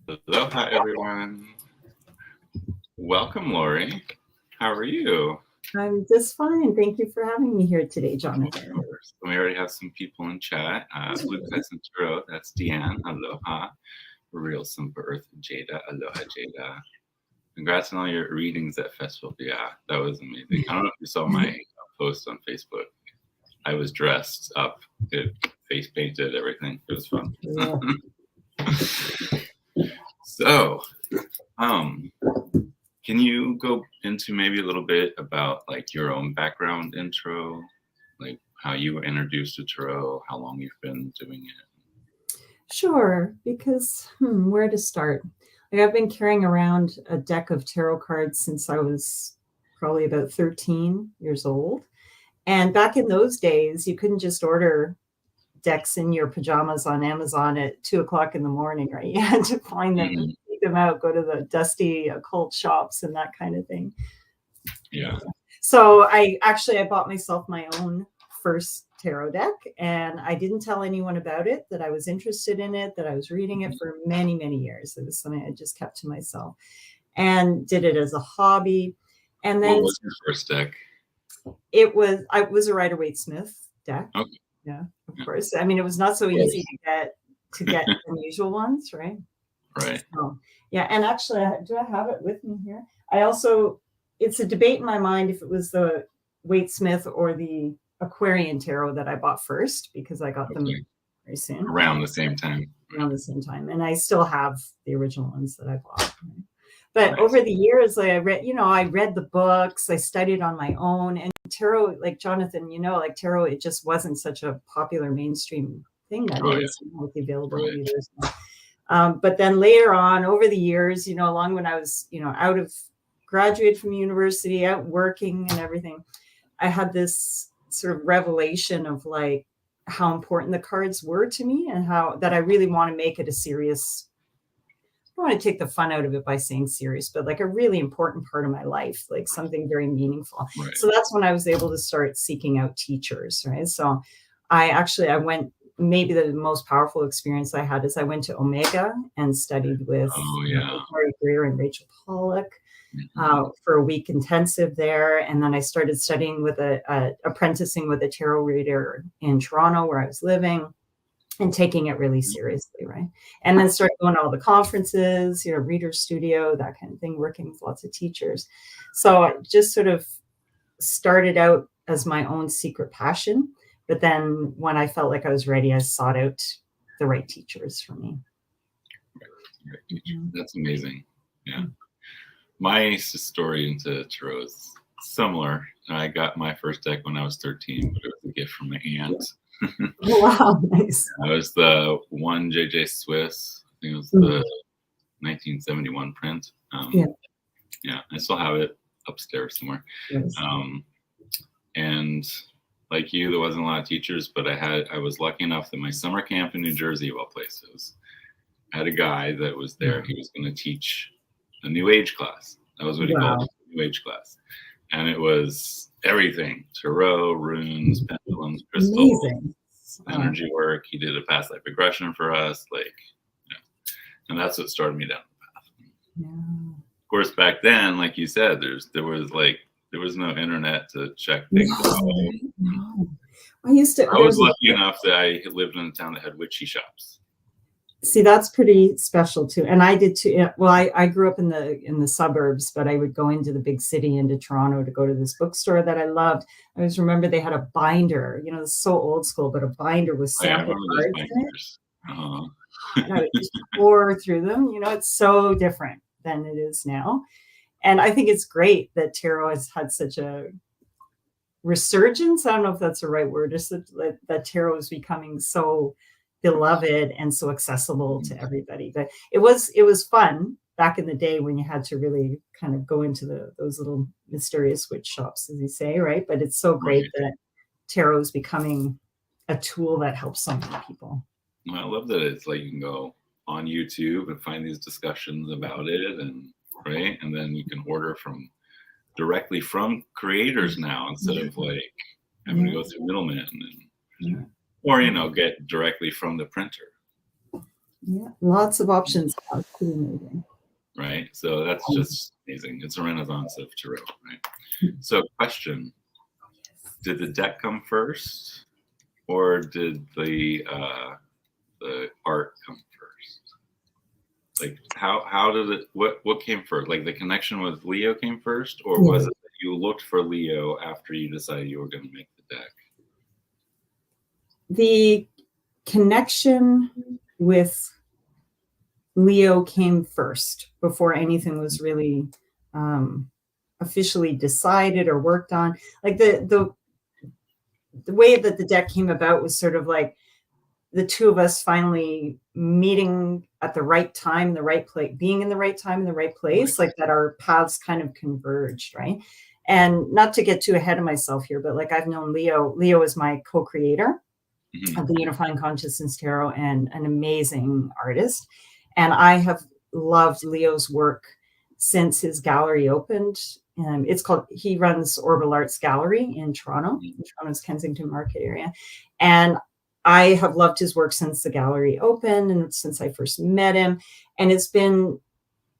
Aloha, everyone. Welcome, Lori. How are you? I'm just fine. Thank you for having me here today, Jonathan. We already have some people in chat. Blue Crescent Tarot, that's Deanne. Aloha. Real Simple Earth, Jada. Aloha, Jada. Congrats on all your readings at Festival. Yeah, that was amazing. I don't know if you saw my post on Facebook. I was dressed up, face painted, everything. It was fun. Yeah. So, can you go into maybe a little bit about like your own background intro, like how you were introduced to tarot, how long you've been doing it? Sure, because where to start? Like I've been carrying around a deck of tarot cards since I was probably about 13 years old. And back in those days, you couldn't just order decks in your pajamas on Amazon at 2:00 in the morning, right? You had to find them and take them out, go to the dusty occult shops and that kind of thing. Yeah. So I bought myself my own first tarot deck, and I didn't tell anyone about it, that I was interested in it, that I was reading it for many, many years. It was something I just kept to myself and did it as a hobby. And then what was your first deck? It was a Rider-Waite-Smith deck. Okay. Yeah, of course. I mean, it was not so easy to get unusual ones, right? Right. So, yeah, and actually, do I have it with me here? It's a debate in my mind if it was the Waite-Smith or the Aquarian tarot that I bought first, because I got them very soon. Around the same time. Around the same time. And I still have the original ones that I bought. Right? But over the years, like I read the books, I studied on my own, and tarot, like Jonathan, like tarot, it just wasn't such a popular mainstream thing that is with the availability. But then later on, over the years, along when I was, graduated from university, out working and everything, I had this sort of revelation of like how important the cards were to me, and how that I really want to make it a serious. I don't want to take the fun out of it by saying serious, but like a really important part of my life, like something very meaningful. Right. So that's when I was able to start seeking out teachers, right? So I went, maybe the most powerful experience I had is I went to Omega and studied with Lori Greer and Rachel Pollack for a week intensive there. And then I started studying with apprenticing with a tarot reader in Toronto where I was living, and taking it really seriously, right? And then started going to all the conferences, Reader Studio, that kind of thing, working with lots of teachers. So I just sort of started out as my own secret passion. But then when I felt like I was ready, I sought out the right teachers for me. Right. That's amazing. Yeah. My story into tarot is similar. I got my first deck when I was 13, but it was a gift from my aunt. Wow, nice. It was the one JJ Swiss. I think it was the 1971 print. Yeah, I still have it upstairs somewhere. Yes. And like you, there wasn't a lot of teachers, but I was lucky enough that my summer camp in New Jersey, of all places, I had a guy that was there. He was going to teach a New Age class. That was what he called it, New Age class. And it was everything: tarot, runes, pendulums, crystals, energy work. He did a past life regression for us, and that's what started me down the path. Yeah. Of course, back then, like you said, there was no internet to check things out. No. I was lucky enough that I lived in a town that had witchy shops. See, that's pretty special too. And I did too. Well, I grew up in the suburbs, but I would go into the big city, into Toronto, to go to this bookstore that I loved. I always remember they had a binder, it's so old school, but a binder with sample cards in it. And I would just pour through them. It's so different than it is now. And I think it's great that tarot has had such a resurgence. I don't know if that's the right word, just that tarot is becoming so beloved and so accessible to everybody. But it was fun back in the day when you had to really kind of go into those little mysterious witch shops, as you say, right? But it's so great that tarot is becoming a tool that helps so many people. Well, I love that it's like you can go on YouTube and find these discussions about it, and then you can order directly from creators now, instead of like having to go through middlemen or get directly from the printer. Yeah, lots of options. It's pretty amazing. Right. So that's just amazing. It's a renaissance of tarot, right? So question, did the deck come first or did the art come first? Like how did it, what came first? Like the connection with Leo came first, or was it that you looked for Leo after you decided you were going to make the deck? The connection with Leo came first before anything was really officially decided or worked on. Like the way that the deck came about was sort of like the two of us finally meeting at the right time, the right place, being in the right time in the right place, like that our paths kind of converged, right? And not to get too ahead of myself here, but like I've known Leo. Leo is my co-creator of the Unifying Consciousness Tarot and an amazing artist. And I have loved Leo's work since his gallery opened. It's called, he runs Orbital Arts Gallery in Toronto, in Toronto's Kensington Market area. And I have loved his work since the gallery opened and since I first met him. And it's been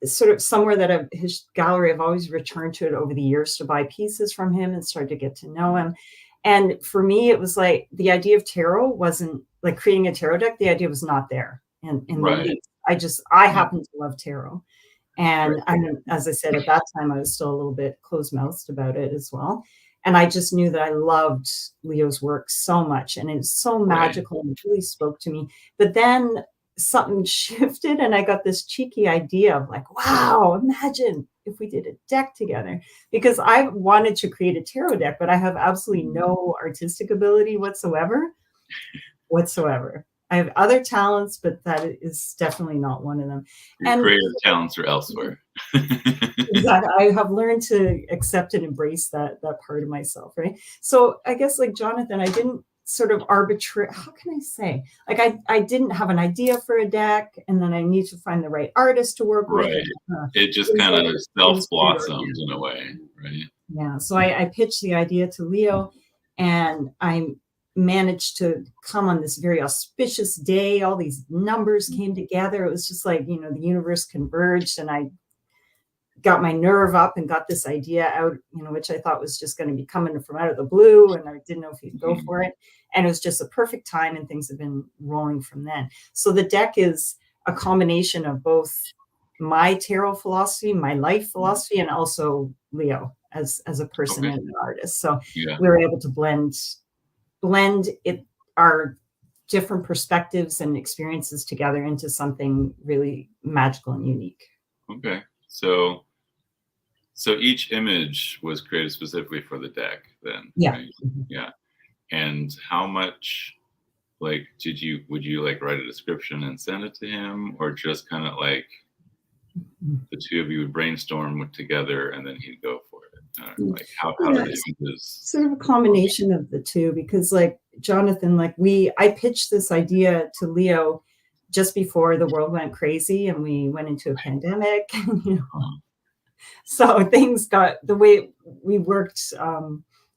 sort of somewhere that his gallery, I've always returned to it over the years to buy pieces from him and started to get to know him. And for me, it was like the idea of tarot wasn't like creating a tarot deck. The idea was not there. And I happen to love tarot. And as I said, at that time, I was still a little bit closed-mouthed about it as well. And I just knew that I loved Leo's work so much. And it's so magical and it really spoke to me. But then something shifted and I got this cheeky idea of like, wow, imagine if we did a deck together, because I wanted to create a tarot deck, but I have absolutely no artistic ability whatsoever. I have other talents, but that is definitely not one of them. Your creative talents are elsewhere. Exactly. I have learned to accept and embrace that part of myself, right? So I guess like Jonathan, I didn't sort of arbitrary, how can I say? Like I didn't have an idea for a deck and then I need to find the right artist to work with. It just kind of self-blossomed in a way, right? Yeah. So I pitched the idea to Leo and I managed to come on this very auspicious day. All these numbers came together. It was just like, the universe converged and I got my nerve up and got this idea out, which I thought was just going to be coming from out of the blue. And I didn't know if he'd go for it. And it was just a perfect time and things have been rolling from then. So the deck is a combination of both my tarot philosophy, my life philosophy, and also Leo as a person and an artist. So we were able to blend our different perspectives and experiences together into something really magical and unique. Okay. So each image was created specifically for the deck then. Yeah. Right? Yeah. And how much would you like write a description and send it to him, or just kind of like the two of you would brainstorm together and then he'd go for it? Like how did the images? Sort of a combination of the two, because like Jonathan, I pitched this idea to Leo just before the world went crazy and we went into a pandemic. So things got the way we worked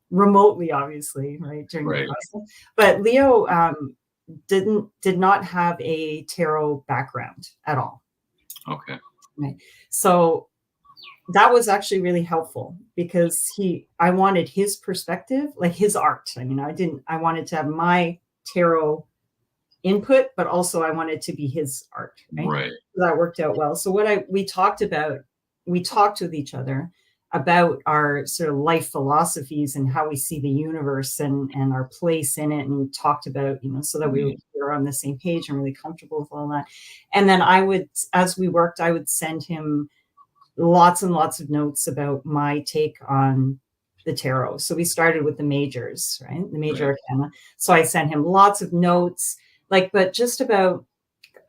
remotely, obviously, right, during the process. But Leo did not have a tarot background at all. Okay. Right. So that was actually really helpful because I wanted his perspective, like his art. I mean, I wanted to have my tarot input, but also I wanted to be his art. Right. So that worked out well. So we talked with each other about our sort of life philosophies and how we see the universe and our place in it, and talked about, so that we were on the same page and really comfortable with all that. And then as we worked, I would send him lots and lots of notes about my take on the tarot. So we started with the majors, right? The major arcana. So I sent him lots of notes, but just about,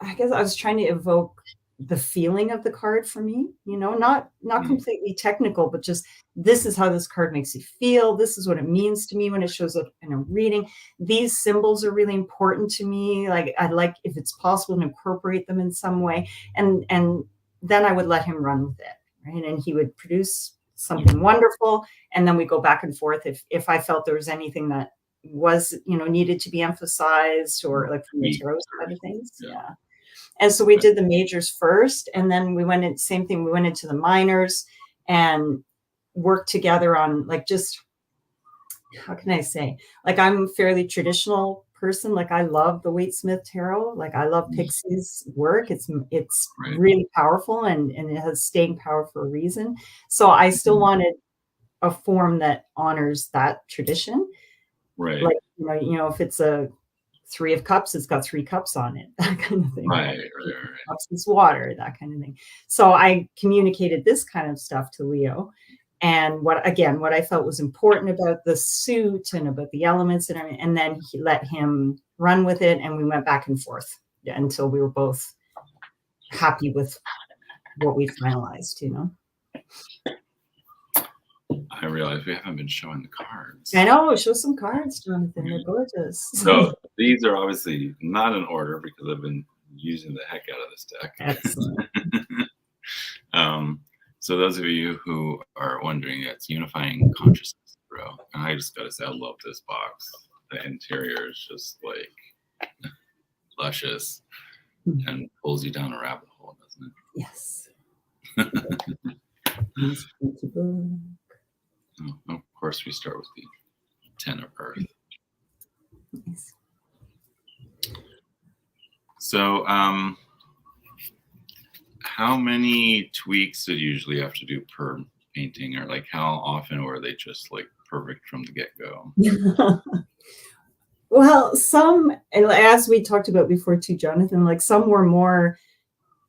I guess I was trying to evoke the feeling of the card for me, not completely technical, but just, this is how this card makes you feel. This is what it means to me when it shows up in a reading. These symbols are really important to me. Like, I'd like, if it's possible, to incorporate them in some way. And then I would let him run with it, right? And he would produce something wonderful. And then we go back and forth if I felt there was anything that was, needed to be emphasized, or like from the tarot side of things. Yeah. And so we did the majors first, and then we went in, same thing, we went into the minors and worked together on like, just, how can I say, like, I'm a fairly traditional person. Like, I love the Waite Smith Tarot. Like, I love Pixie's work. It's really powerful, and it has staying power for a reason. So I still wanted a form that honors that tradition. Right. Like, you know, if it's a 3 of Cups, it's got 3 cups on it, that kind of thing. Right. Cups is water, that kind of thing. So I communicated this kind of stuff to Leo. And what I felt was important about the suit and about the elements and everything, and then he let him run with it, and we went back and forth until we were both happy with what we finalized, you know. I realize we haven't been showing the cards. I know, show some cards, Jonathan. They're gorgeous. So these are obviously not in order because I've been using the heck out of this deck. Excellent. So those of you who are wondering, it's Unifying Consciousness Tarot. And I just gotta say, I love this box. The interior is just like luscious and pulls you down a rabbit hole, doesn't it? Yes. Of course, we start with the 10 of Earth. Nice. So, how many tweaks did you usually have to do per painting, or like how often were they just like perfect from the get-go? Well, some, and as we talked about before too, Jonathan, like some were more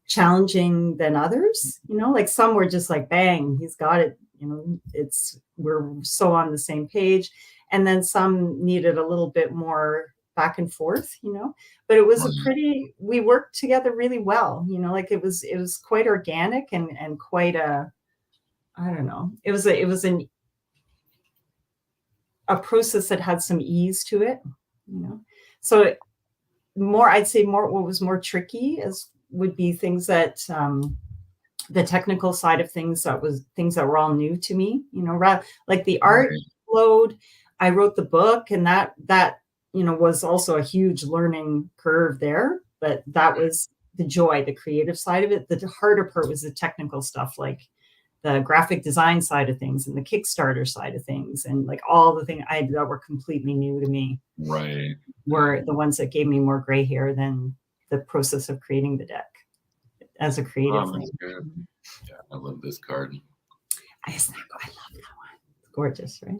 challenging than others, you know, like some were just like, bang, he's got it, you know, we're so on the same page. And then some needed a little bit more back and forth, you know, but it was we worked together really well, you know, like it was quite organic and quite I don't know, it was a process that had some ease to it, you know. So I'd say what was more tricky would be things that the technical side of things that were all new to me, you know, like the art flowed. I wrote the book, and that you know was also a huge learning curve there, but that was the joy, the creative side of it. The harder part was the technical stuff, like the graphic design side of things and the Kickstarter side of things, and like all the things that were completely new to me, right, were the ones that gave me more gray hair than the process of creating the deck as a creative thing. Yeah, I love this card. I love that one. It's gorgeous, right?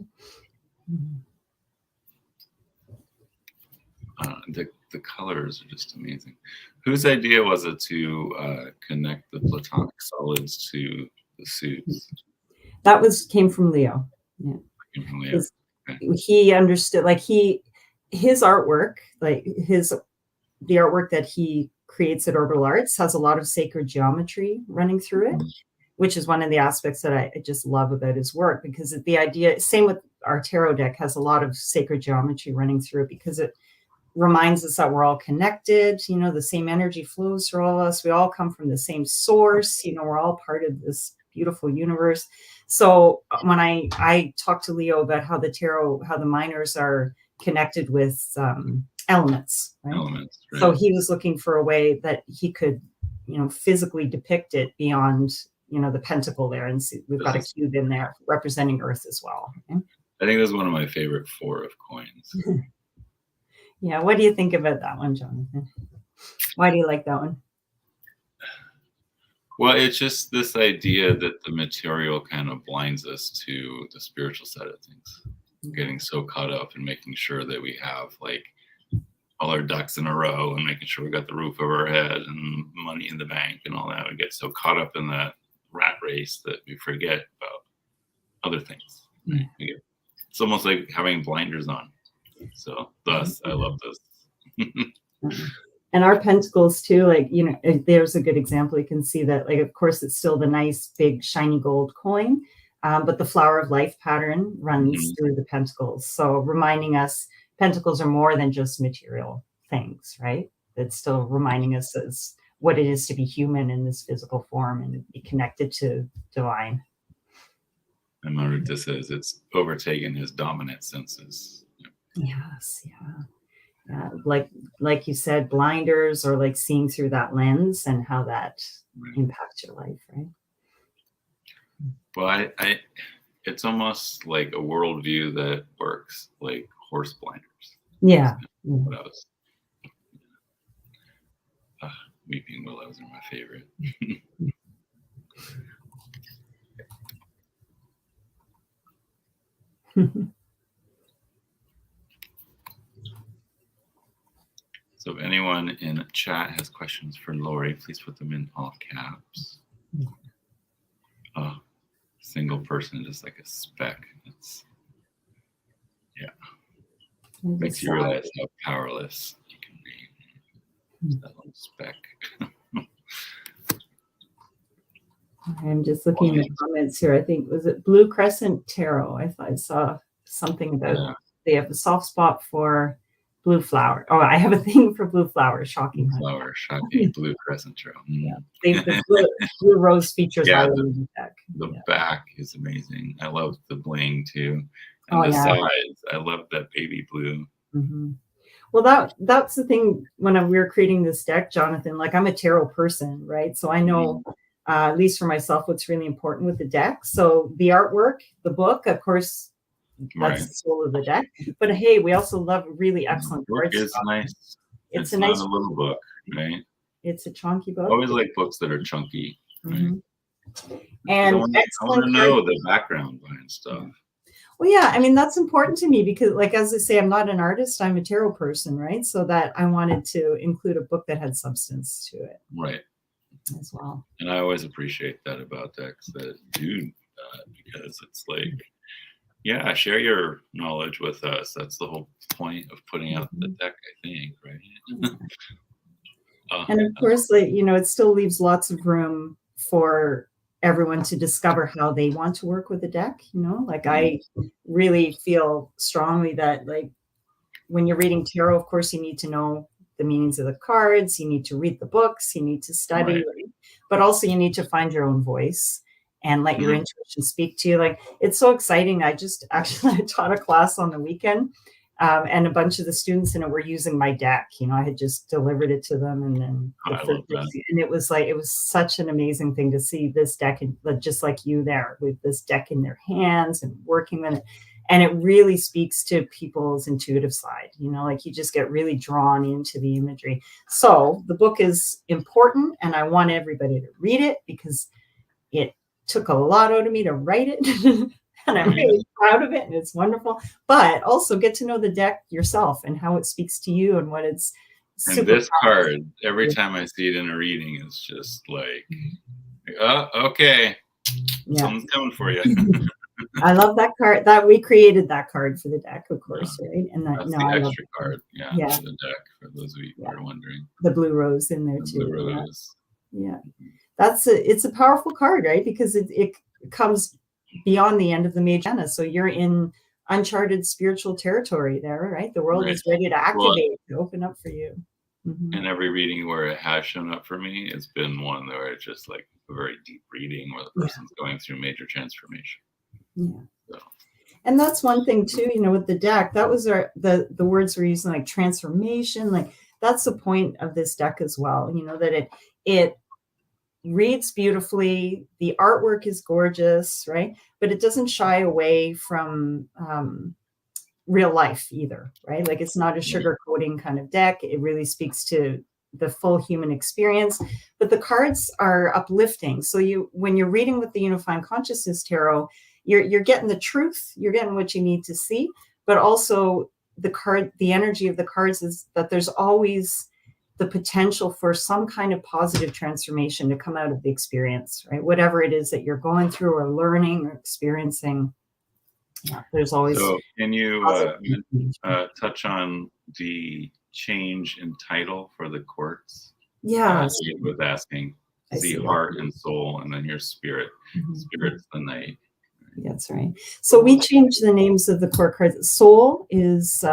The colors are just amazing. Whose idea was it to connect the platonic solids to the suits? That came from Leo. Yeah. Came from Leo. He understood, like his artwork, like the artwork that he creates at Orbital Arts has a lot of sacred geometry running through it, which is one of the aspects that I just love about his work, because the idea, same with our tarot deck, has a lot of sacred geometry running through it, because it reminds us that we're all connected, you know, the same energy flows through all of us. We all come from the same source, you know, we're all part of this beautiful universe. So when I talked to Leo about how the minors are connected with elements, right? Elements, right. So he was looking for a way that he could, you know, physically depict it beyond, you know, the pentacle there. And see, we've got a cube in there representing Earth as well. Okay? I think that's one of my favorite 4 of coins. Yeah. What do you think about that one, Jonathan? Why do you like that one? Well, it's just this idea that the material kind of blinds us to the spiritual side of things. Getting so caught up in making sure that we have like all our ducks in a row and making sure we got the roof over our head and money in the bank and all that. We get so caught up in that rat race that we forget about other things. Right? It's almost like having blinders on. So thus, I love this. And our pentacles too, like, you know, there's a good example. You can see that, like, of course, it's still the nice, big, shiny gold coin, but the flower of life pattern runs through the pentacles. So reminding us, pentacles are more than just material things, right? It's still reminding us as what it is to be human in this physical form and be connected to divine. And Maruta says it's overtaken his dominant senses. Yes, yeah. Like you said, blinders, or like seeing through that lens and how that impacts your life, right? Well, it's almost like a worldview that works like horse blinders. Yeah. What I was, weeping willows are my favorite. So if anyone in chat has questions for Lori, please put them in all caps. Single person, just like a speck. It's, makes you realize how powerless you can be. That little speck. I'm just looking in the comments here. I think, was it Blue Crescent Tarot? I thought I saw something about they have a soft spot for blue flower. Oh, I have a thing for blue flowers. Shocking. Shocking. Blue Crescent Tarot. Yeah. The blue rose features yeah, highly in the deck. The back is amazing. I love the bling too. And the sides. I love that baby blue. Mm-hmm. Well, that's the thing when we were creating this deck, Jonathan, like I'm a tarot person, right? So I know, at least for myself, what's really important with the deck. So the artwork, the book, of course, that's the soul of the deck. But hey, we also love really excellent book cards. It's nice. It's a nice, not a little book, right? It's a chunky book. I always like books that are chunky. Right? Mm-hmm. And I want to know the background behind stuff. Well, yeah, I mean, that's important to me because, like, as I say, I'm not an artist, I'm a tarot person, right? So that I wanted to include a book that had substance to it. Right. As well. And I always appreciate that about decks that do that, because it's like, yeah, share your knowledge with us. That's the whole point of putting out the deck, I think, right? And of course, like, you know, it still leaves lots of room for everyone to discover how they want to work with the deck. You know, like I really feel strongly that, like, when you're reading tarot, of course, you need to know the meanings of the cards, you need to read the books, you need to study, right? But also you need to find your own voice and let your intuition speak to you. Like, it's so exciting. I just actually taught a class on the weekend, and a bunch of the students in it were using my deck. You know, I had just delivered it to them, and then and it was such an amazing thing to see this deck, just like you there with this deck in their hands and working with it. And it really speaks to people's intuitive side, you know, like you just get really drawn into the imagery. So the book is important, and I want everybody to read it because it took a lot out of me to write it. And I'm really proud of it, and it's wonderful. But also get to know the deck yourself and how it speaks to you and what it's. And this card, every time I see it in a reading, it's just like, oh, okay, someone's coming for you. I love that card. That we created that card for the deck, of course, right? And that's the extra card, for the deck. For those of you who are wondering, the blue rose in there too. Blue rose. Yeah, it's a powerful card, right? Because it comes beyond the end of the Mage Anna, so you're in uncharted spiritual territory there, right? The world is ready to activate, to open up for you. And every reading where it has shown up for me, it's been one where it's just like a very deep reading where the person's going through major transformation. So. And that's one thing too, you know, with the deck, that was the words we're using, like transformation, like that's the point of this deck as well, you know, that it reads beautifully, the artwork is gorgeous, right? But it doesn't shy away from real life either, right? Like it's not a sugarcoating kind of deck. It really speaks to the full human experience, but the cards are uplifting. So when you're reading with the Unifying Consciousness Tarot, you're getting the truth, you're getting what you need to see, but also the energy of the cards is that there's always the potential for some kind of positive transformation to come out of the experience, right? Whatever it is that you're going through or learning or experiencing, there's always. So can you touch on the change in title for the quartz? Yeah. Was asking, see heart and soul, and then your spirit. Spirit's the night. That's right. So we changed the names of the core cards. Soul is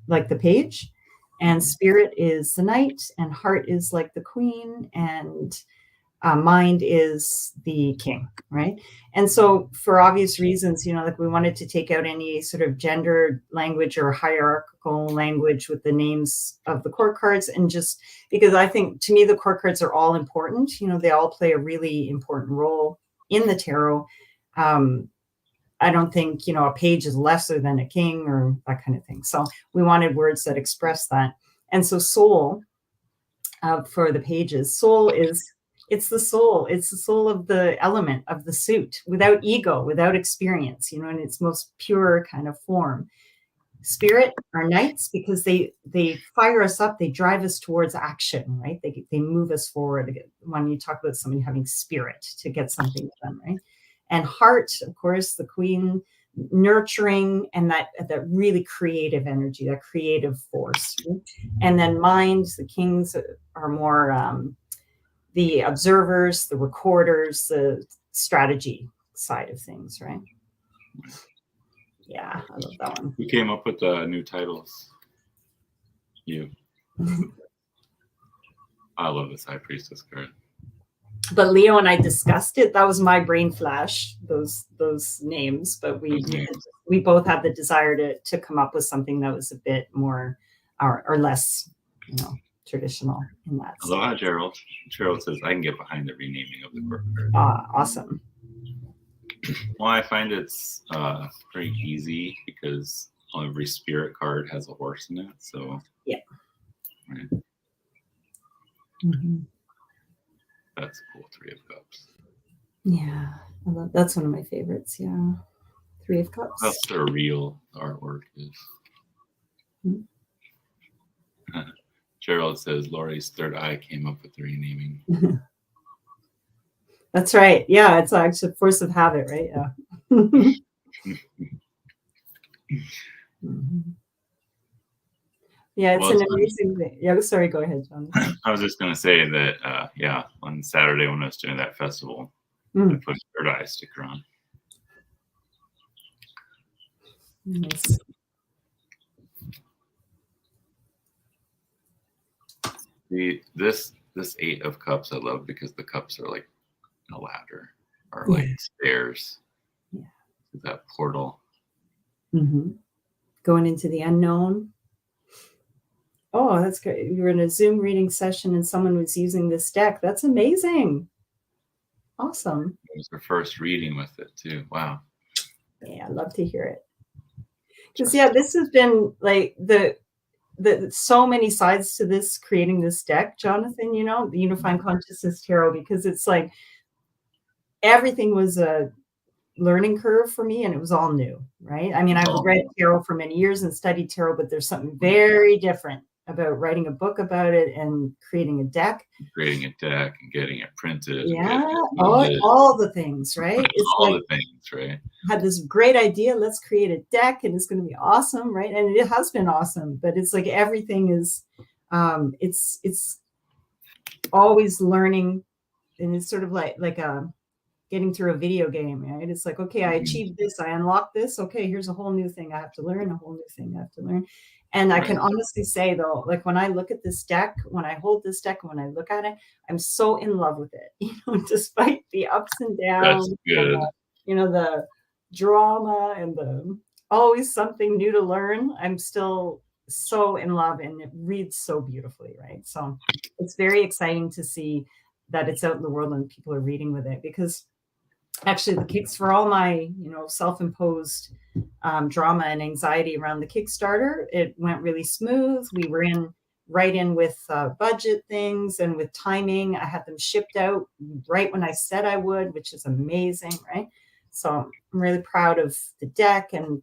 like the page, and spirit is the knight, and heart is like the queen, and mind is the king, right? And so for obvious reasons, you know, like we wanted to take out any sort of gender language or hierarchical language with the names of the court cards, and just because I think, to me, the court cards are all important. You know, they all play a really important role in the tarot. I don't think, you know, a page is lesser than a king or that kind of thing. So we wanted words that express that. And so soul, for the pages, soul is, it's the soul. It's the soul of the element of the suit, without ego, without experience, you know, in its most pure kind of form. Spirit are knights because they fire us up. They drive us towards action, right? They move us forward. When you talk about somebody having spirit to get something done, right? And heart, of course, the queen, nurturing, and that really creative energy, that creative force. Right? And then mind, the kings are more the observers, the recorders, the strategy side of things, right? Yeah, I love that one. Who came up with the new titles? You. I love this High Priestess card. But Leo and I discussed it. That was my brain flash, those names. But we both had the desire to come up with something that was a bit more or less, you know, traditional in that. I love how Gerald says, I can get behind the renaming of the court card. Awesome. Well, I find it's pretty easy because every spirit card has a horse in it. So yeah. Right. Mm-hmm. That's a cool. 3 of Cups. Yeah, I love, that's one of my favorites. Yeah, 3 of Cups. That's the real artwork is. Mm-hmm. Gerald says Lori's third eye came up with the renaming. That's right. Yeah, it's actually force of habit, right? Yeah. Mm-hmm. Yeah, it's an amazing thing. Yeah, sorry, go ahead, John. I was just going to say that, yeah, on Saturday when I was doing that festival, I put a third eye sticker on. Nice. This 8 of Cups I love because the cups are like a ladder or like stairs. Yeah. That portal. Mm-hmm. Going into the unknown. Oh, that's great. You were in a Zoom reading session and someone was using this deck. That's amazing. Awesome. It was her first reading with it too. Wow. Yeah, I'd love to hear it. Because this has been like the so many sides to this, creating this deck, Jonathan, you know, the Unifying Consciousness Tarot, because it's like everything was a learning curve for me and it was all new, right? I mean, I've read tarot for many years and studied tarot, but there's something very different about writing a book about it and creating a deck. Creating a deck and getting it printed. Yeah, all the things, right? It's all the things, right? I had this great idea, let's create a deck and it's going to be awesome, right? And it has been awesome, but it's like everything is, it's always learning, and it's sort of like getting through a video game, right? It's like, okay, I achieved this, I unlocked this. Okay, here's a whole new thing I have to learn, a whole new thing I have to learn. And I can honestly say though, like when I look at this deck, when I hold this deck, when I look at it, I'm so in love with it, you know, despite the ups and downs. That's good. You know, the drama and the always something new to learn. I'm still so in love and it reads so beautifully, right? So it's very exciting to see that it's out in the world and people are reading with it, because actually the kicks for all my, you know, self-imposed drama and anxiety around the Kickstarter, it went really smooth. We were right in with budget things and with timing. I had them shipped out right when I said I would, which is amazing, right? So I'm really proud of the deck and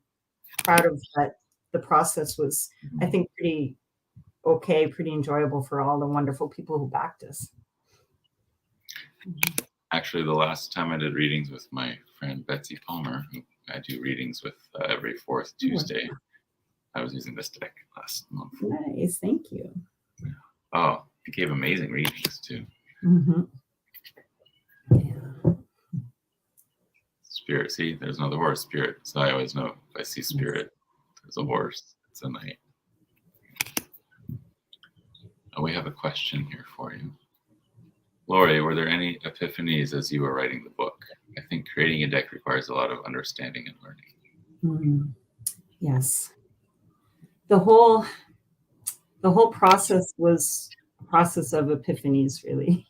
proud of that. The process was, I think, pretty okay, pretty enjoyable for all the wonderful people who backed us. Actually, the last time I did readings with my friend Betsy Palmer, who I do readings with every 4th Tuesday, I was using this deck last month. Nice, thank you. Oh, it gave amazing readings too. Mm-hmm. Yeah. Spirit, see, there's another horse, Spirit. So I always know if I see Spirit, there's a horse, it's a knight. Oh, we have a question here for you. Lori, were there any epiphanies as you were writing the book? I think creating a deck requires a lot of understanding and learning. Yes. The whole process was a process of epiphanies, really,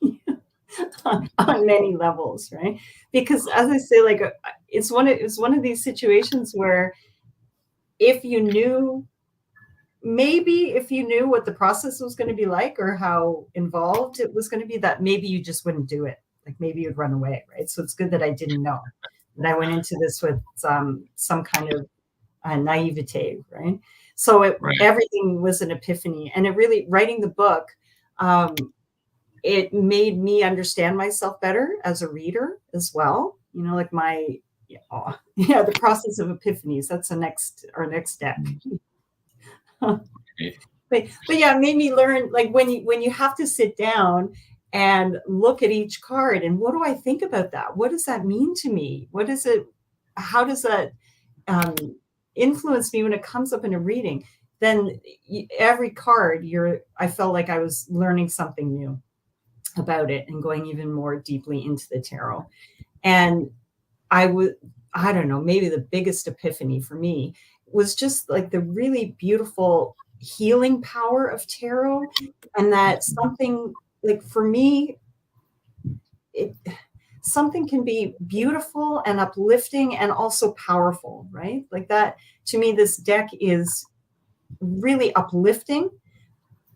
on many levels, right? Because as I say, like, it's one of these situations where if you knew what the process was going to be like or how involved it was going to be, that maybe you just wouldn't do it. Like maybe you'd run away, right? So it's good that I didn't know. And I went into this with some kind of naivete, right? So everything was an epiphany. And it really, writing the book, it made me understand myself better as a reader as well. You know, like the process of epiphanies. That's our next step. But yeah, it made me learn, like when you have to sit down and look at each card and what do I think about that? What does that mean to me? What is it? How does that influence me when it comes up in a reading? Then every card, I felt like I was learning something new about it and going even more deeply into the tarot. And I don't know, maybe the biggest epiphany for me was just like the really beautiful healing power of tarot. And that something, like for me, something can be beautiful and uplifting and also powerful, right? Like that, to me, this deck is really uplifting,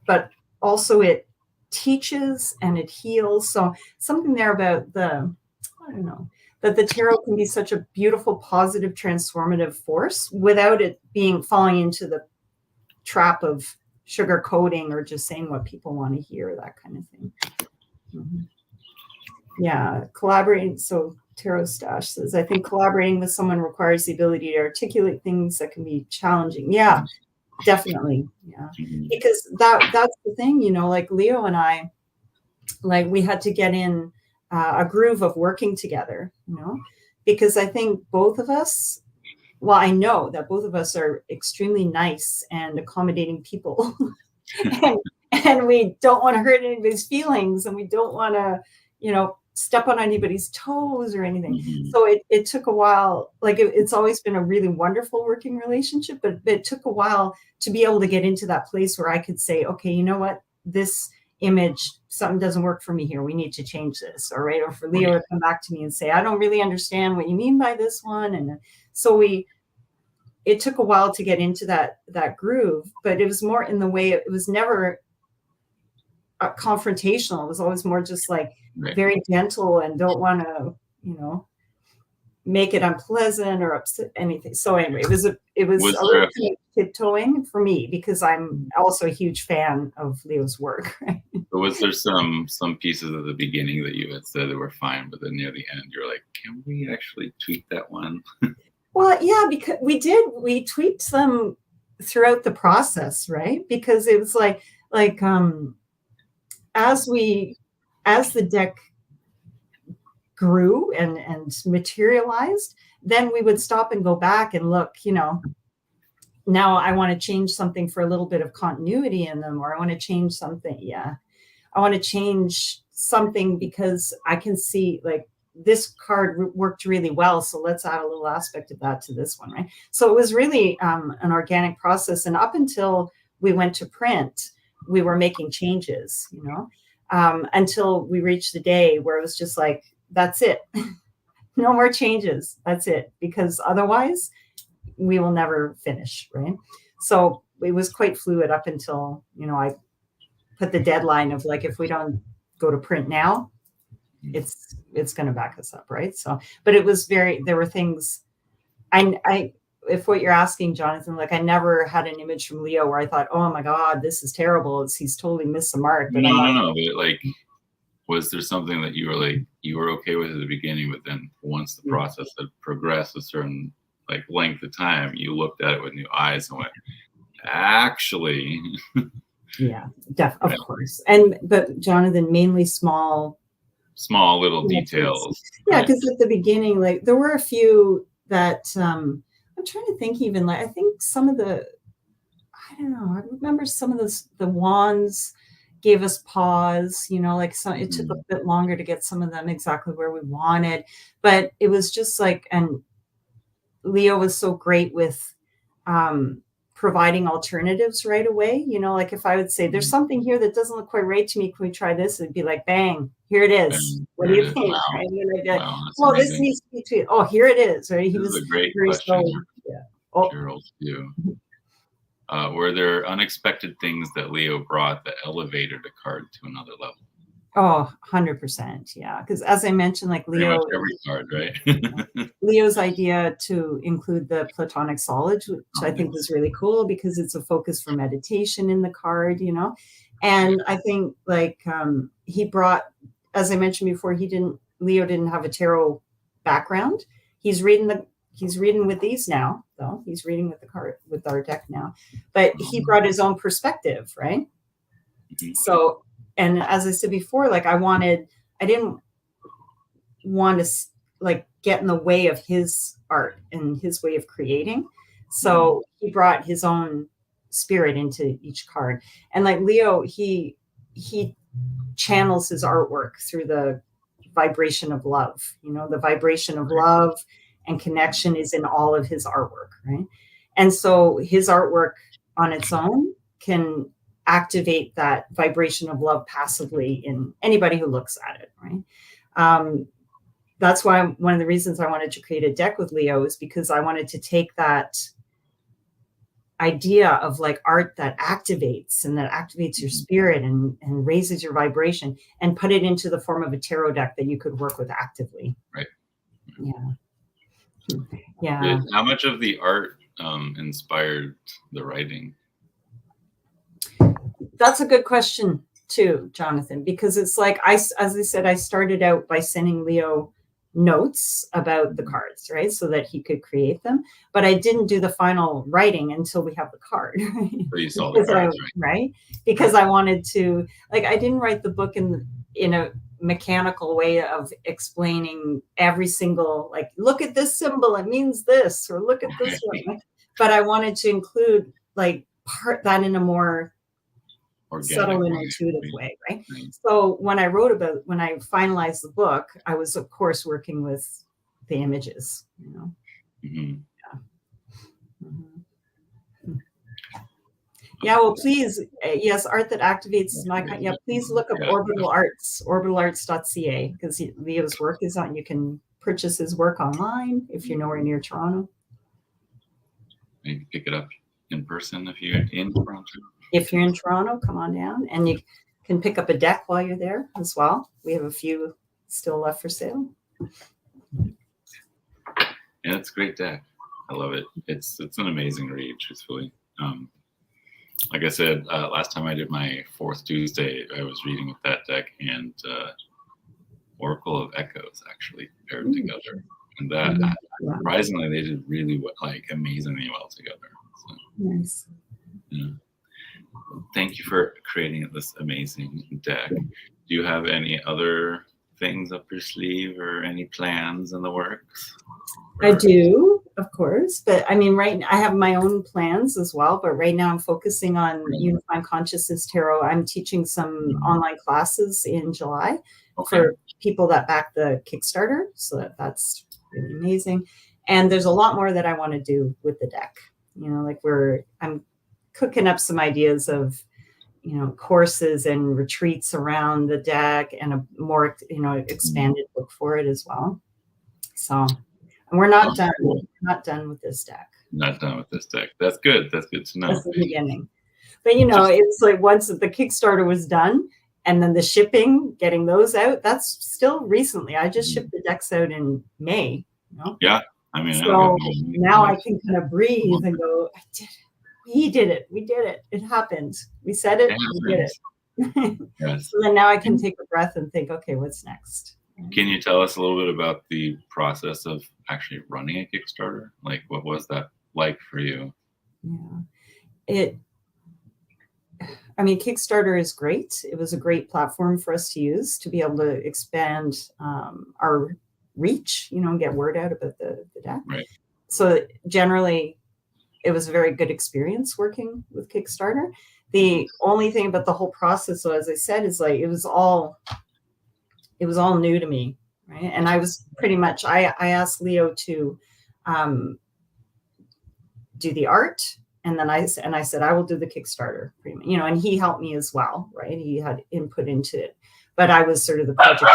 but also it teaches and it heals. So something there about that the tarot can be such a beautiful, positive, transformative force without it falling into the trap of sugar coating or just saying what people want to hear, that kind of thing. Yeah, collaborating. So Tarot Stash says, I think collaborating with someone requires the ability to articulate things that can be challenging. Yeah, definitely. Yeah, because that's the thing, like Leo and I, like we had to get in a groove of working together, because I think both of us, well, I know that both of us are extremely nice and accommodating people. and we don't want to hurt anybody's feelings, and we don't want to, step on anybody's toes or anything. So it took a while. Like it's always been a really wonderful working relationship, but it took a while to be able to get into that place where I could say, okay, you know what, this image, something doesn't work for me here. We need to change this. All right. Or for Leo to come back to me and say, I don't really understand what you mean by this one. And so it took a while to get into that groove, but it was more in the way, it was never confrontational. It was always more just like very gentle and don't want to, make it unpleasant or upset anything. So anyway, it was a little tiptoeing for me because I'm also a huge fan of Leo's work. Right? But was there some pieces at the beginning that you had said that were fine, but then near the end you're like, can we actually tweak that one? Well, yeah, because we tweaked them throughout the process, right? Because it was like as the deck grew and materialized, then we would stop and go back and look, now I want to change something for a little bit of continuity in them, or I want to change something. Yeah. I want to change something because I can see like this card worked really well. So let's add a little aspect of that to this one. Right. So it was really an organic process. And up until we went to print, we were making changes, until we reached the day where it was just like, that's it. No more changes. That's it. Because otherwise we will never finish. Right. So it was quite fluid up until, I put the deadline of like, if we don't go to print now, it's going to back us up. Right. So, but it was there were things if what you're asking, Jonathan, like I never had an image from Leo where I thought, oh my God, this is terrible. He's totally missed the mark. But no. But like, was there something that you were okay with at the beginning, but then once the process had progressed a certain like length of time, you looked at it with new eyes and went, actually. Yeah, definitely, of course. But Jonathan, mainly small little details. Yeah, because at the beginning, like there were a few that I'm trying to think even like, I think some of I don't know, I remember some of the wands gave us pause, like some, it took a bit longer to get some of them exactly where we wanted, but it was just like, and Leo was so great with providing alternatives right away. Like if I would say, there's something here that doesn't look quite right to me, can we try this? It'd be like, bang, here it is. What do you think? Wow. Right? And then I'd be like, Wow, well, this needs to be tweeted. Oh, here it is. Right? He was a great very question. yeah. Oh. Gerald, you. Were there unexpected things that Leo brought that elevated a card to another level? Oh, 100%. Yeah. Because as I mentioned, like Leo, every card, right? Leo's idea to include the Platonic solids, which I think was really cool because it's a focus for meditation in the card, and I think like he brought, as I mentioned before, Leo didn't have a tarot background. He's reading with these now, though. He's reading with our deck now, but he brought his own perspective, right? So, and as I said before, like I didn't want to like get in the way of his art and his way of creating. So he brought his own spirit into each card. And like Leo, he channels his artwork through the vibration of love. The vibration of love and connection is in all of his artwork, right? And so his artwork on its own can activate that vibration of love passively in anybody who looks at it, right? That's why one of the reasons I wanted to create a deck with Leo is because I wanted to take that idea of like art that activates your spirit and raises your vibration and put it into the form of a tarot deck that you could work with actively. Right. Yeah. How much of the art inspired the writing? That's a good question too, Jonathan, because it's like, as I said, I started out by sending Leo notes about the cards, right? So that he could create them. But I didn't do the final writing until we have the card. So you saw the cards, right? Because I wanted to, like, I didn't write the book in a mechanical way of explaining every single, like, look at this symbol, it means this, or look at this one. But I wanted to include like that in a more subtle and intuitive way, right? So when I finalized the book, I was of course working with the images, Yeah, well, please, yes, art that activates is my kind. Yeah, please look up Orbital Arts, orbitalarts.ca, because Leo's work is on. You can purchase his work online if you're nowhere near Toronto. You can pick it up in person if you're in Toronto. If you're in Toronto, come on down, and you can pick up a deck while you're there as well. We have a few still left for sale. Yeah, it's a great deck. I love it. It's an amazing read, truthfully. Like I said, last time I did my 4th Tuesday, I was reading with that deck, and Oracle of Echoes actually paired together. And that, surprisingly, they did really amazingly well together. So, nice. Yeah. Thank you for creating this amazing deck. Do you have any other things up your sleeve or any plans in the works? I do, of course, but I mean, I have my own plans as well, but right now I'm focusing on Unifying Consciousness Tarot. I'm teaching some online classes in July for people that back the Kickstarter. So that's really amazing. And there's a lot more that I want to do with the deck. I'm cooking up some ideas of, courses and retreats around the deck and a more, expanded book for it as well. So, and we're not done. We're not done with this deck. Not done with this deck. That's good. That's good to know. That's the beginning. But, it's like once the Kickstarter was done and then the shipping, getting those out, that's still recently. I just shipped the decks out in May. Yeah. I mean, so now I can kind of breathe and go, I did it. We did it. We did it. It happened. We said it. We did it. Yes. So then now I can take a breath and think, okay, what's next? Can you tell us a little bit about the process of actually running a Kickstarter? Like, what was that like for you? Yeah. Kickstarter is great. It was a great platform for us to use to be able to expand our reach, and get word out about the deck. Right. So generally, it was a very good experience working with Kickstarter. The only thing about the whole process, so as I said, is like it was all new to me, right? And I was pretty much I asked Leo to do the art, and then I said I will do the Kickstarter, pretty much, and he helped me as well, right? He had input into it, but I was sort of the project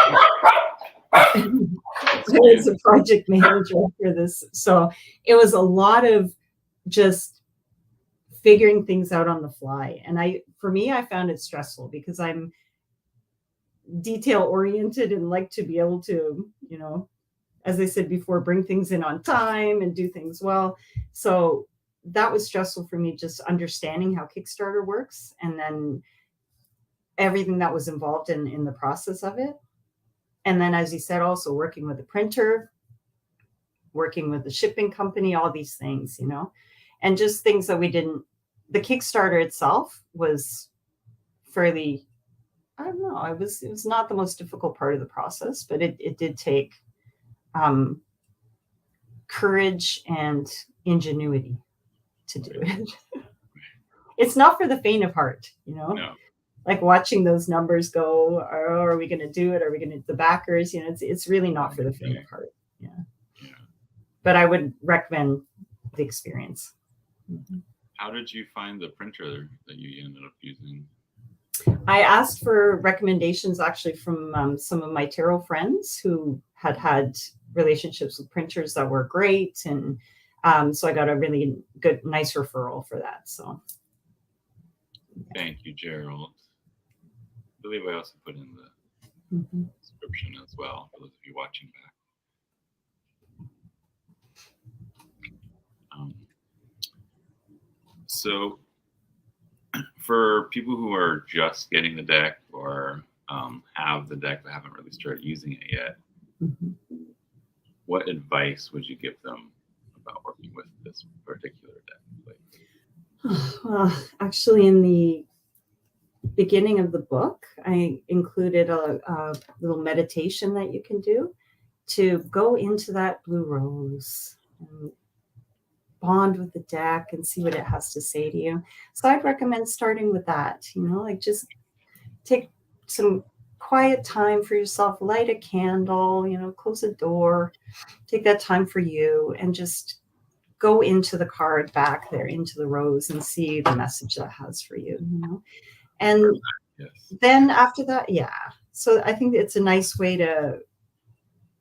I was a project manager for this, so it was a lot of just figuring things out on the fly. And for me, I found it stressful because I'm detail oriented and like to be able to, as I said before, bring things in on time and do things well. So that was stressful for me, just understanding how Kickstarter works, and then everything that was involved in the process of it. And then, as you said, also working with the printer, working with the shipping company, all these things, and just things that we didn't. The Kickstarter itself was fairly, I don't know, it was not the most difficult part of the process, but it did take courage and ingenuity to do it. It's not for the faint of heart, No. Like watching those numbers go, are we going to do it? Are we going to the backers? It's really not for the faint of heart. Yeah. But I would recommend the experience. Mm-hmm. How did you find the printer that you ended up using? I asked for recommendations actually from some of my tarot friends who had relationships with printers that were great. And so I got a really nice referral for that. So. Thank you, Gerald. I believe I also put in the description as well for those of you watching back. So for people who are just getting the deck or have the deck but haven't really started using it yet, what advice would you give them about working with this particular deck? Well, actually, in the beginning of the book, I included a little meditation that you can do to go into that blue rose and bond with the deck and see what it has to say to you. So I'd recommend starting with that, like just take some quiet time for yourself, light a candle, close the door, take that time for you, and just go into the card back there, into the rose, and see the message that has for you, And then after that, so I think it's a nice way to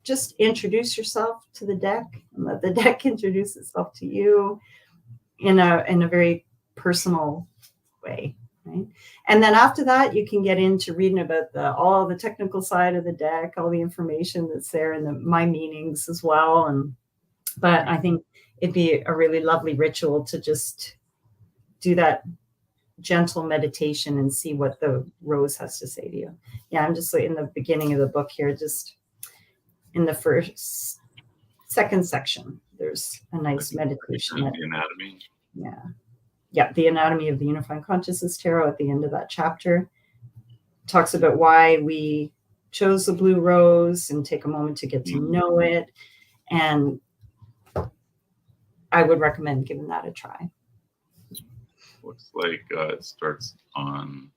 just introduce yourself to the deck and let the deck introduce itself to you in a very personal way, right? And then after that, you can get into reading about all the technical side of the deck, all the information that's there, and my meanings as well. But I think it'd be a really lovely ritual to just do that gentle meditation and see what the rose has to say to you. Yeah, I'm just in the beginning of the book here, just in the second section, there's a nice meditation. The anatomy. Yeah, the anatomy of the Unifying Consciousness Tarot at the end of that chapter talks about why we chose the blue rose and take a moment to get to know it. And I would recommend giving that a try. Looks like it starts on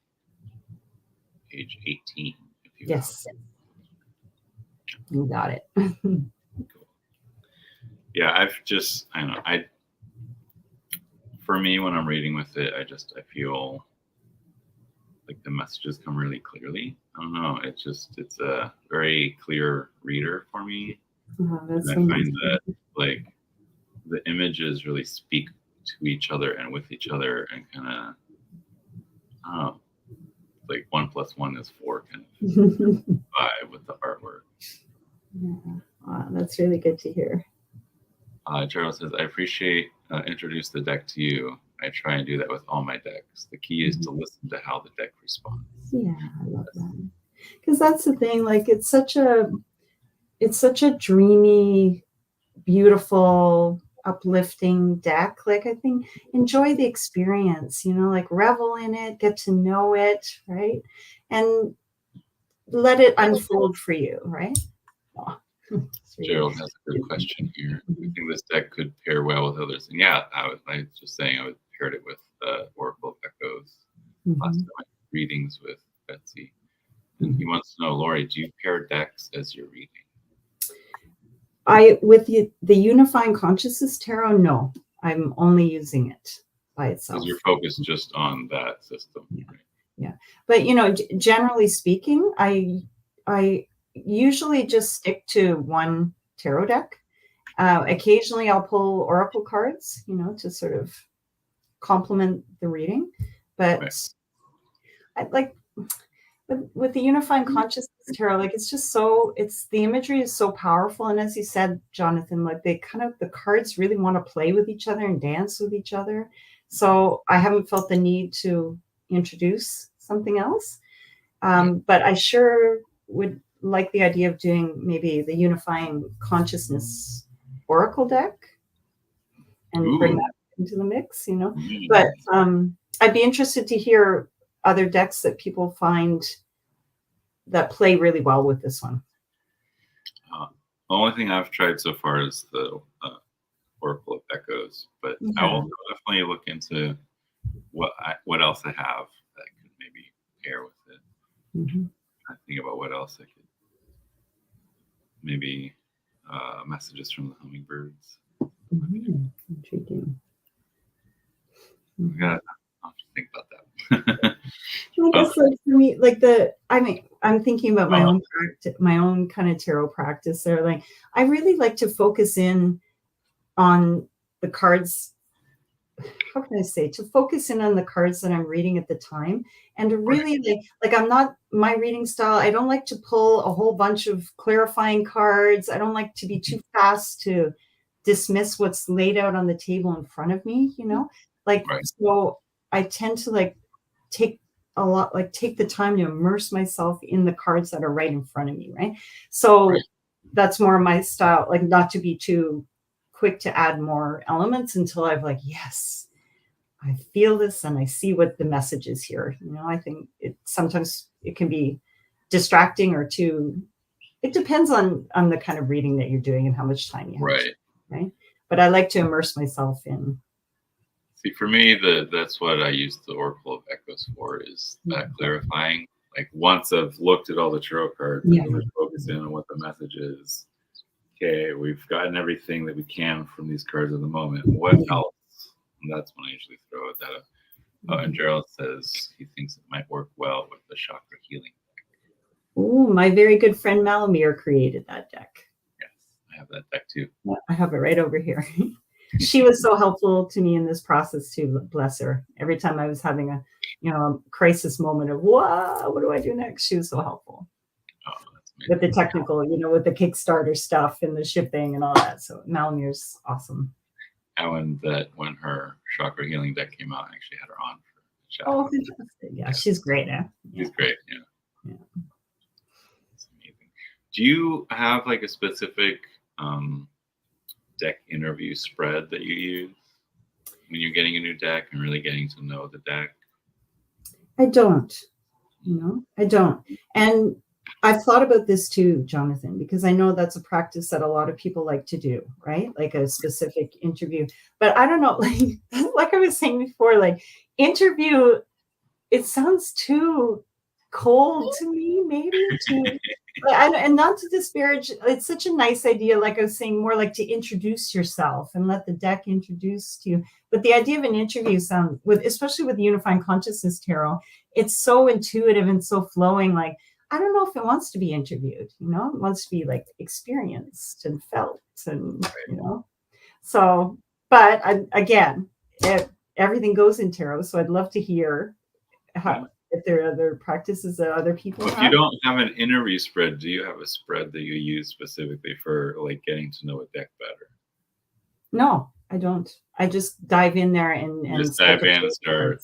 page 18. Yes. You got it. Cool. Yeah, for me, when I'm reading with it, I feel like the messages come really clearly. I don't know. It's a very clear reader for me. And I find that like the images really speak to each other and with each other, and kind of, like 1 + 1 is 4 kind of vibe with the artwork. Yeah. Wow, that's really good to hear. Gerald says, I appreciate introduce the deck to you. I try and do that with all my decks. The key is to listen to how the deck responds. Yeah, I love that. Because that's the thing, like it's such a dreamy, beautiful, uplifting deck. Like I think enjoy the experience, like revel in it, get to know it, right? And let it unfold for you, right? Gerald has a good question here. I think this deck could pair well with others. And yeah, I was just saying I would paired it with Oracle of Echoes last time I did readings with Betsy. And he wants to know, Lori, do you pair decks as you're reading? With the Unifying Consciousness Tarot, no. I'm only using it by itself. Because you're focused just on that system. Yeah. Right? Yeah. But, you know, generally speaking, I usually just stick to one tarot deck. Occasionally I'll pull oracle cards, you know, to sort of complement the reading. But I like with the Unifying Consciousness Tarot, like the imagery is so powerful. And as you said, Jonathan, like the cards really want to play with each other and dance with each other. So I haven't felt the need to introduce something else. But I sure would like the idea of doing maybe the Unifying Consciousness Oracle deck and bring that into the mix, you know. But I'd be interested to hear other decks that people find that play really well with this one. The only thing I've tried so far is the Oracle of Echoes, but I will definitely look into what else I have that could maybe pair with it. I think about what else I could. Maybe messages from the hummingbirds. Intriguing. Yeah, I'll have to think about that. I guess like for me, like I'm thinking about my own practice, my own kind of tarot practice there. Like I really like to focus in on the cards. How can I say? To focus in on the cards that I'm reading at the time, and to really like I'm not my reading style. I don't like to pull a whole bunch of clarifying cards. I don't like to be too fast to dismiss what's laid out on the table in front of me. You know, so I tend to take the time to immerse myself in the cards that are right in front of me. Right. So that's more my style. Like not to be too quick to add more elements until I've yes, I feel this and I see what the message is here. You know, I think sometimes it can be distracting or too, it depends on the kind of reading that you're doing and how much time you have. Right. But I like to immerse myself in. See, for me, that's what I use the Oracle of Echoes for, is that clarifying. Like once I've looked at all the tarot cards, I really focus in on what the message is. Okay, we've gotten everything that we can from these cards at the moment. What else? And that's when I usually throw it that. And Gerald says he thinks it might work well with the chakra healing deck. Oh, my very good friend Malamir created that deck. Yes, I have that deck too. Yeah, I have it right over here. She was so helpful to me in this process too. Bless her. Every time I was having a crisis moment of what do I do next? She was so helpful. With the technical, with the Kickstarter stuff and the shipping and all that. So Malamir's awesome. And when her chakra healing deck came out, I actually had her on for a chat. Oh, fantastic. Yeah, she's great. She's great. Yeah. It's amazing. Do you have a specific deck interview spread that you use when you're getting a new deck and really getting to know the deck? I don't. I don't. And I've thought about this too, Jonathan, because I know that's a practice that a lot of people like to do, right? Like a specific interview. But I don't know, like I was saying before, interview, it sounds too cold to me, maybe. And not to disparage, it's such a nice idea, like I was saying, more like to introduce yourself and let the deck introduce to you. But the idea of an interview especially with the Unifying Consciousness Tarot, it's so intuitive and so flowing, I don't know if it wants to be interviewed, it wants to be experienced and felt and, So, but again, everything goes in tarot. So I'd love to hear if there are other practices that other people have. If you don't have an interview spread, do you have a spread that you use specifically for getting to know a deck better? No, I don't. I just dive in there and just dive in and start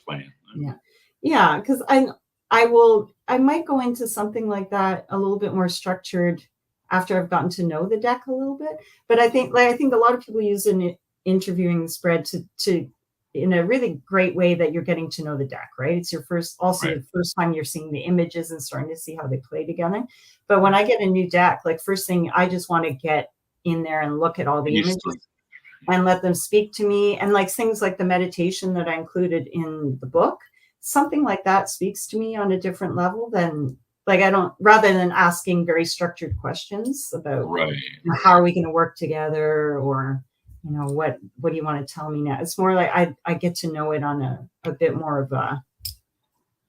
playing. Yeah, because I might go into something like that a little bit more structured after I've gotten to know the deck a little bit. But I think a lot of people use an interviewing spread to in a really great way that you're getting to know the deck, right? It's your first, also Right. the first time you're seeing the images and starting to see how they play together. But when I get a new deck, like first thing, I just want to get in there and look at all the images and let them speak to me. And like things like the meditation that I included in the book, something like that speaks to me on a different level than like, I don't, rather than asking very structured questions about how are we going to work together, or, you know, what do you want to tell me now? It's more like I get to know it on a bit more of a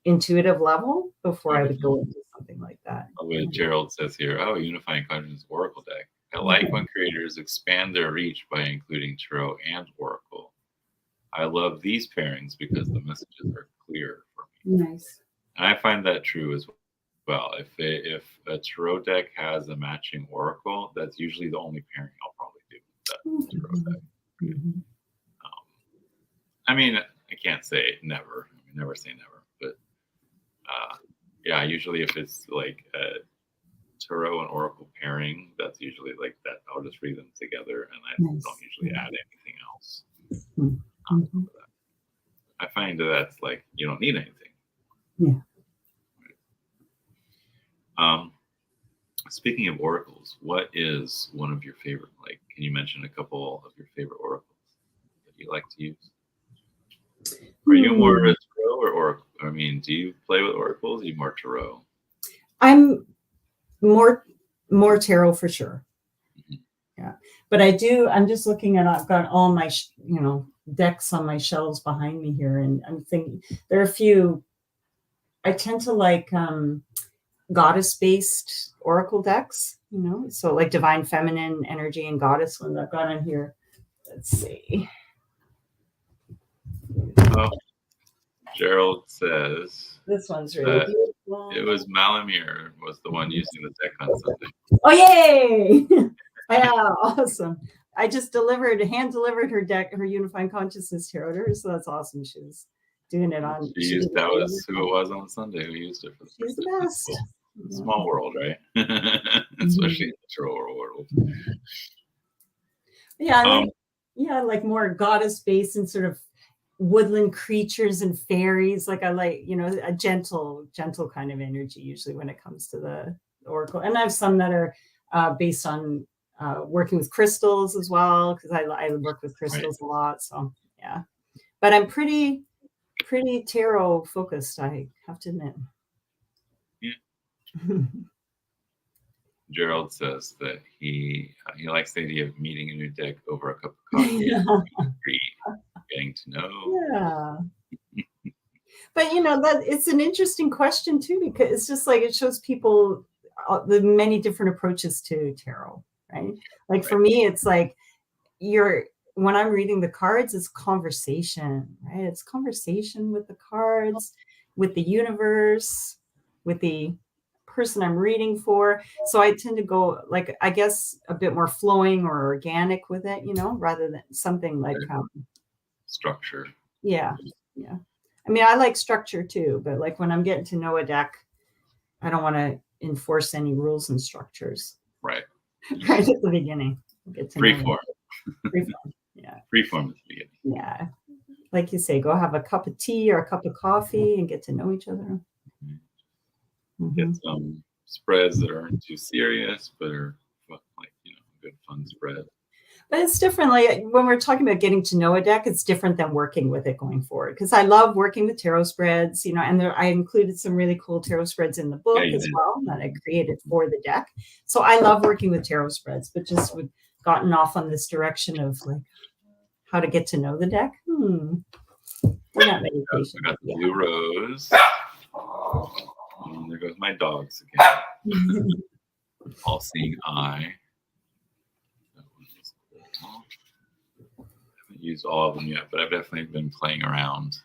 intuitive level before I would go into something like that. What Gerald says here, Unifying Consciousness Oracle deck. I like when creators expand their reach by including Tarot and Oracle. I love these pairings because the messages are clear for me. Nice. And I find that true as well. If a Tarot deck has a matching Oracle, that's usually the only pairing I'll probably do with that Tarot deck. I mean, I can't say never. I mean, never say never. But yeah, usually if it's like a Tarot and Oracle pairing, that's usually like that. I'll just read them together, and I don't usually add anything else. I find that's like you don't need anything. Yeah. Speaking of oracles, what is one of your favorite? Like, can you mention a couple of your favorite oracles that you like to use? Are you more of a Tarot or Oracle? I mean, do you play with oracles? Are you more Tarot? I'm more Tarot for sure. Yeah, but I'm just looking at, I've got all my decks on my shelves behind me here, and I'm thinking there are a few. I tend to like goddess-based oracle decks, so like divine feminine energy and goddess ones I've got on here. Let's see. Gerald says this one's really beautiful. It was Malamir was the one using the deck on Sunday. Oh, yay! Yeah, awesome. I just hand delivered her deck, her Unifying Consciousness Tarot to her, so that's awesome. She was doing it on. That was who it was on Sunday who used it for the She's the best. Cool. Small world, right? Especially in the Tarot world. Yeah, like more goddess-based and sort of woodland creatures and fairies. Like I like, a gentle kind of energy usually when it comes to the oracle. And I have some that are based on working with crystals as well, because I work with crystals a lot. So yeah, but I'm pretty tarot focused, I have to admit. Yeah. Gerald says that he likes the idea of meeting a new deck over a cup of coffee, getting to know. Yeah. But that it's an interesting question too, because it's just like it shows people the many different approaches to tarot, right? Like for me, it's like when I'm reading the cards, it's conversation, right? It's conversation with the cards, with the universe, with the person I'm reading for. So I tend to go like, I guess, a bit more flowing or organic with it, rather than something like structure. Yeah. I mean, I like structure too, but like when I'm getting to know a deck, I don't want to enforce any rules and structures. Right. Right at the beginning. Freeform. Yeah. Freeform at the beginning. Yeah. Like you say, go have a cup of tea or a cup of coffee and get to know each other. Get some spreads that aren't too serious, but are like, good fun spread. But it's different. Like when we're talking about getting to know a deck, it's different than working with it going forward. Because I love working with tarot spreads, and I included some really cool tarot spreads in the book as well that I created for the deck. So I love working with tarot spreads, but just we've gotten off on this direction of like how to get to know the deck. We're not meditation. I got the blue rose. There goes my dogs again. All-seeing eye. I haven't used all of them yet, but I've definitely been playing around.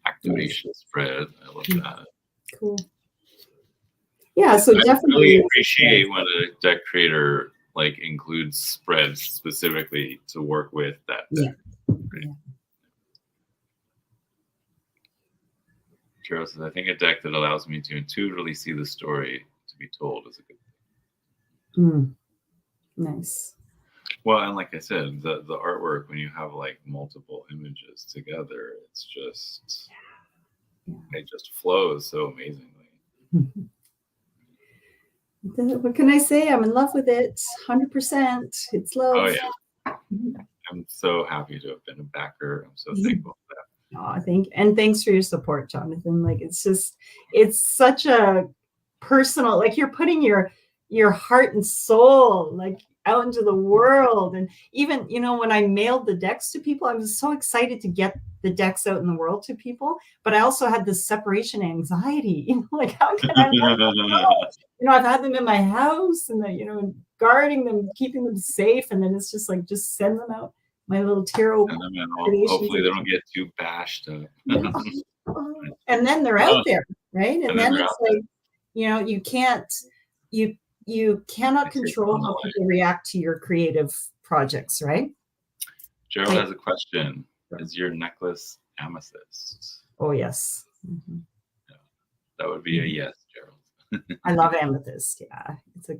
Activation spread. I love that. Cool. Yeah, so I definitely really appreciate when a deck creator like includes spreads specifically to work with that deck. Right? Gerald says, I think a deck that allows me to intuitively see the story to be told is a good thing. Nice. Well, and like I said, the artwork, when you have like multiple images together, it's just it just flows so amazingly. What can I say? I'm in love with it. 100%. It's love. Oh yeah. I'm so happy to have been a backer. I'm so thankful for that. Oh, thanks for your support, Jonathan. Like it's such a personal, like you're putting your heart and soul like out into the world. And even, when I mailed the decks to people, I was so excited to get the decks out in the world to people, but I also had this separation anxiety, like how can I let them go? I've had them in my house and guarding them, keeping them safe, and then it's just like, just send them out. My little tarot. Hopefully they don't get too bashed up. And then they're out there, right? And then it's like, you cannot control how people react to your creative projects, right? Gerald has a question. Is your necklace amethyst? Oh, yes. Mm-hmm. Yeah, that would be a yes, Gerald. I love amethyst. Yeah, it's a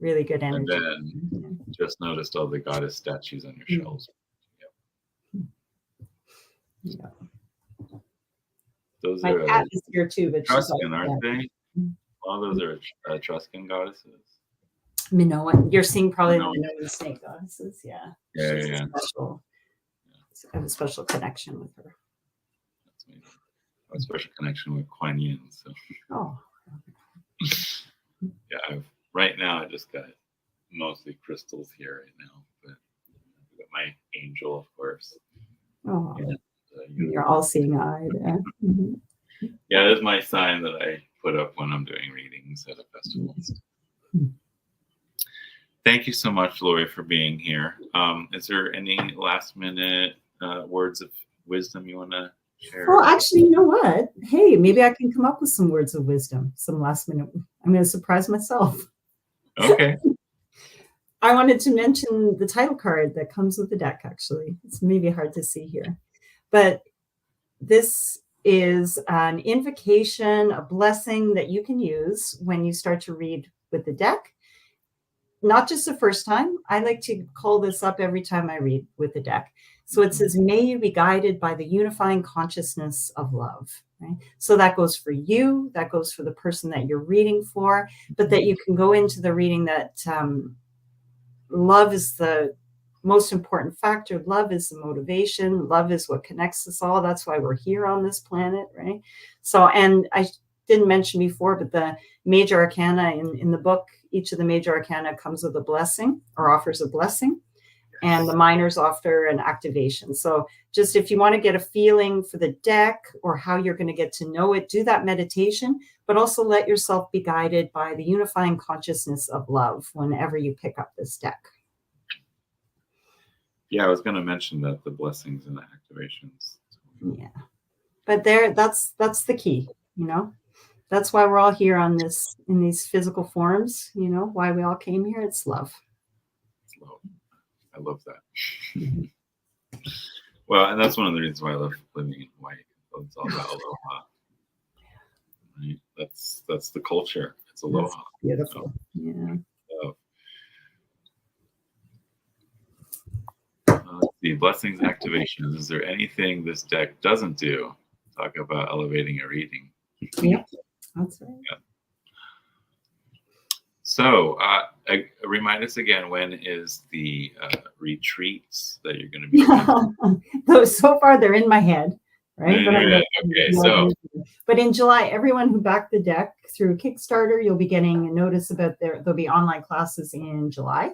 really good energy. And then just noticed all the goddess statues on your shelves. Yeah. Those My are cat is here too, but Etruscan, aren't they? All those are Etruscan goddesses. Minoan. You're seeing probably the Minoan snake goddesses. Yeah. Yeah. I have a special connection with her. That's amazing. I have a special connection with Kuan Yin. So. Oh. Yeah, right now I just got mostly crystals here right now, but I've got my angel, of course. Oh. And, you're all seeing eyed. Yeah. Mm-hmm. Yeah, that's my sign that I put up when I'm doing readings at a festival. Mm-hmm. Thank you so much, Lori, for being here. Is there any last minute words of wisdom you want to share? Well, actually, you know what? Hey, maybe I can come up with some words of wisdom, some last minute. I'm going to surprise myself. Okay. I wanted to mention the title card that comes with the deck, actually. It's maybe hard to see here. But this is an invocation, a blessing that you can use when you start to read with the deck. Not just the first time. I like to call this up every time I read with the deck. So it says, may you be guided by the unifying consciousness of love. Right? So that goes for you. That goes for the person that you're reading for. But that you can go into the reading that love is the most important factor. Love is the motivation. Love is what connects us all. That's why we're here on this planet, right? So, and I didn't mention before, but the major arcana in the book, each of the major arcana comes with a blessing or offers a blessing, and the minors offer an activation. So just if you want to get a feeling for the deck or how you're going to get to know it, do that meditation, but also let yourself be guided by the unifying consciousness of love whenever you pick up this deck. Yeah, I was going to mention that the blessings and the activations. Yeah, but that's the key, That's why we're all here on this, in these physical forms, why we all came here. It's love. It's love. I love that. Well, and that's one of the reasons why I love living in Hawaii. It's all about aloha. Right? That's the culture. It's aloha. That's beautiful. Yeah. The blessings activations. Is there anything this deck doesn't do? Talk about elevating a reading. Yep. That's right. Yeah. So, remind us again, when is the retreats that you're going to be doing? So far, they're in my head, right? But in July, everyone who backed the deck through Kickstarter, you'll be getting a notice about there'll be online classes in July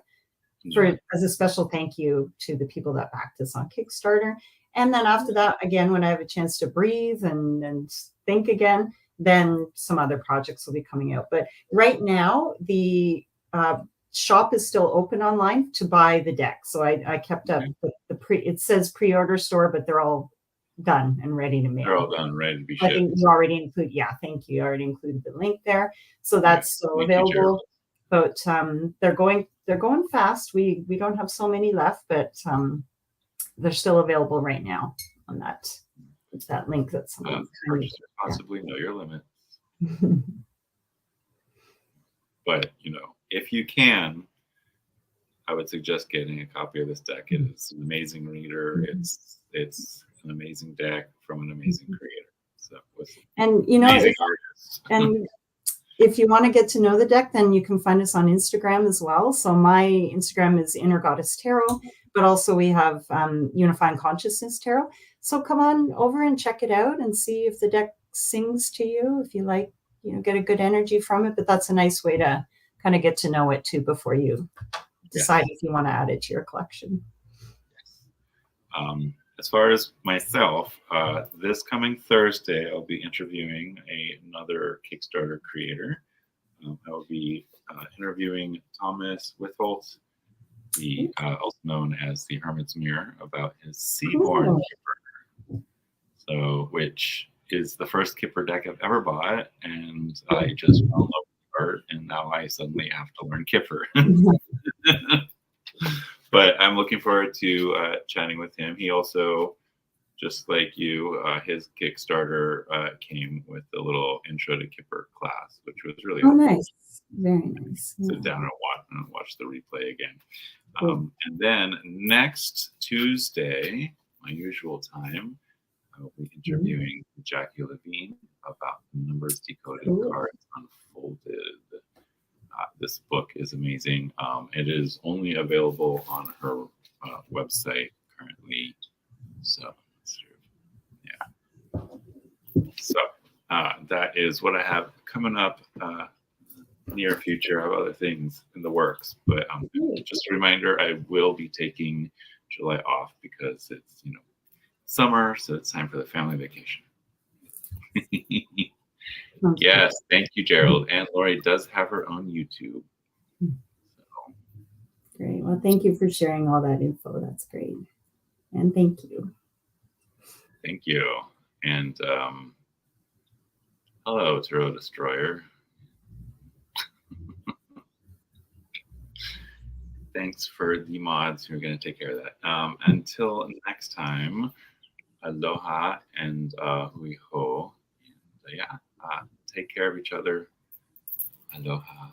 as a special thank you to the people that backed us on Kickstarter. And then after that, again, when I have a chance to breathe and think again, then some other projects will be coming out. But right now, the shop is still open online to buy the deck. So I kept up it says pre-order store, but they're all done and ready to mail. They're all done, ready to be shipped. I think you already include, thank you. You already included the link there. So that's still available. But they're going fast. We don't have so many left, but they're still available right now on that link that someone possibly know your limits. But if you can, I would suggest getting a copy of this deck. It is an amazing reader. It's an amazing deck from an amazing creator. So with and you know, amazing artists. And if you want to get to know the deck, then you can find us on Instagram as well. So my Instagram is Inner Goddess Tarot, but also we have Unifying Consciousness Tarot. So come on over and check it out and see if the deck sings to you, if you like, you know, get a good energy from it. But that's a nice way to kind of get to know it too before you decide if you want to add it to your collection. As far as myself, this coming Thursday, I'll be interviewing another Kickstarter creator. I will be interviewing Thomas Witholt, also known as the Hermit's Mirror, about his Seaborn Kipper. So, which is the first Kipper deck I've ever bought, and I just fell in love with art, and now I suddenly have to learn Kipper. But I'm looking forward to chatting with him. He also, just like you, his Kickstarter came with a little intro to Kipper class, which was really nice, very nice. Sit down and watch the replay again. And then next Tuesday, my usual time, I will be interviewing Jackie Levine about Numbers Decoded Cards Unfolded. This book is amazing. It is only available on her website currently. So, So that is what I have coming up near future. I have other things in the works, but just a reminder, I will be taking July off because it's, you know, summer, so it's time for the family vacation. Yes, thank you, Gerald. And Lori does have her own YouTube. So. Great. Well, thank you for sharing all that info. That's great. And thank you. Thank you. And hello, Tarot Destroyer. Thanks for the mods who are going to take care of that. Until next time, aloha and hui ho. And, take care of each other. Aloha.